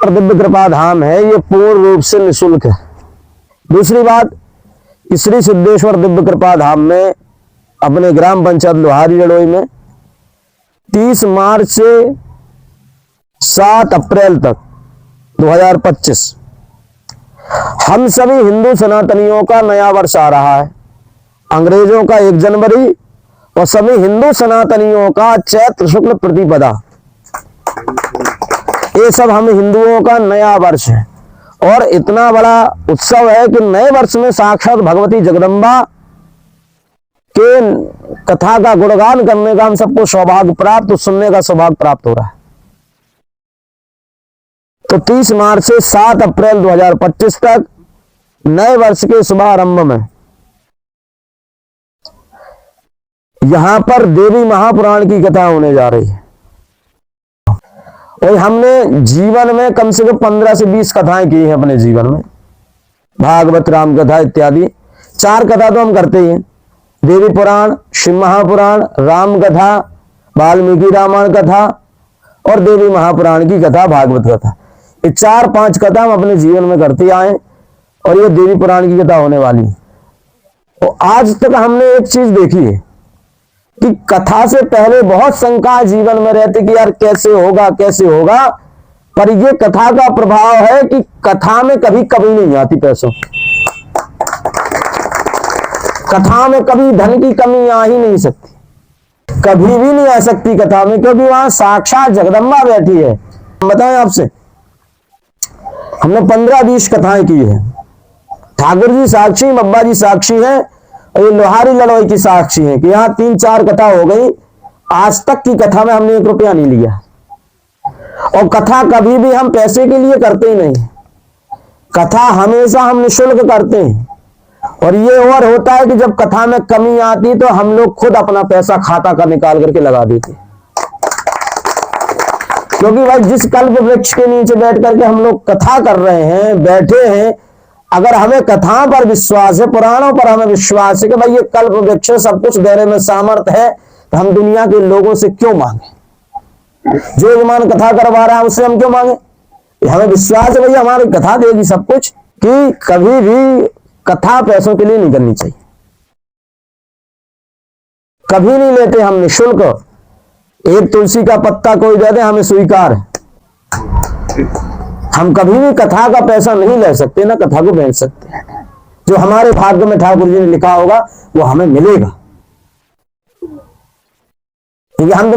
दिव्य कृपा धाम है, ये पूर्ण रूप से निःशुल्क है। दूसरी बात, श्री सिद्धेश्वर दिव्य कृपा धाम में अपने ग्राम पंचायत लोहारी जड़ोई में 30 मार्च से 7 अप्रैल तक 2025 हम सभी हिंदू सनातनियों का नया वर्ष आ रहा है। अंग्रेजों का 1 जनवरी और सभी हिंदू सनातनियों का चैत्र शुक्ल प्रतिपदा, ये सब हम हिंदुओं का नया वर्ष है। और इतना बड़ा उत्सव है कि नए वर्ष में साक्षात भगवती जगदम्बा के कथा का गुणगान करने का हम सबको सौभाग्य प्राप्त, सुनने का सौभाग्य प्राप्त हो रहा है। तो 30 मार्च से 7 अप्रैल 2025 तक नए वर्ष के शुभारंभ में यहां पर देवी महापुराण की कथा होने जा रही है। और हमने जीवन में कम से कम 15 से 20 कथाएं की हैं अपने जीवन में, भागवत, राम कथा इत्यादि। 4 कथा तो हम करते ही हैं, देवी पुराण, शिव महापुराण, राम कथा, वाल्मीकि रामायण कथा और देवी महापुराण की कथा, भागवत कथा। ये 4-5 कथा हम अपने जीवन में करते आए और ये देवी पुराण की कथा होने वाली है। और आज तक हमने एक चीज देखी है कि कथा से पहले बहुत शंका जीवन में रहती कि यार कैसे होगा कैसे होगा, पर ये कथा का प्रभाव है कि कथा में कभी कमी नहीं आती पैसों। कथा में कभी धन की कमी आ ही नहीं सकती, कभी भी नहीं आ सकती कथा में, क्योंकि वहां साक्षात जगदम्बा बैठी है। बताएं आपसे, हमने 15-20 कथाएं की है। ठाकुर जी साक्षी, बब्बा जी साक्षी हैं और ये लोहारी लड़ोई की साक्षी है कि यहाँ 3-4 कथा हो गई। आज तक की कथा में हमने 1 रुपया नहीं लिया। और कथा कभी भी हम पैसे के लिए करते ही नहीं, कथा हमेशा हम निःशुल्क करते हैं। और ये और होता है कि जब कथा में कमी आती तो हम लोग खुद अपना पैसा खाता का निकाल करके लगा देते, क्योंकि भाई जिस कल्प वृक्ष के नीचे बैठ करके हम लोग कथा कर रहे हैं, बैठे हैं, अगर हमें कथाओं पर विश्वास है, पुराणों पर हमें विश्वास है कि भाई ये कल्प वृक्ष सब कुछ देने में सामर्थ है, तो हम दुनिया के लोगों से क्यों मांगे? जो यजमान कथा करवा रहा है उससे हम क्यों मांगे? हमें विश्वास है भाई हमारी कथा देगी सब कुछ। कि कभी भी कथा पैसों के लिए नहीं करनी चाहिए, कभी नहीं लेते हम निःशुल्क। एक तुलसी का पत्ता कोई दे दे हमें स्वीकार है। हम कभी भी कथा का पैसा नहीं ले सकते, ना कथा को बेच सकते। जो हमारे भाग्य में ठाकुर जी ने लिखा होगा वो हमें मिलेगा, क्योंकि हम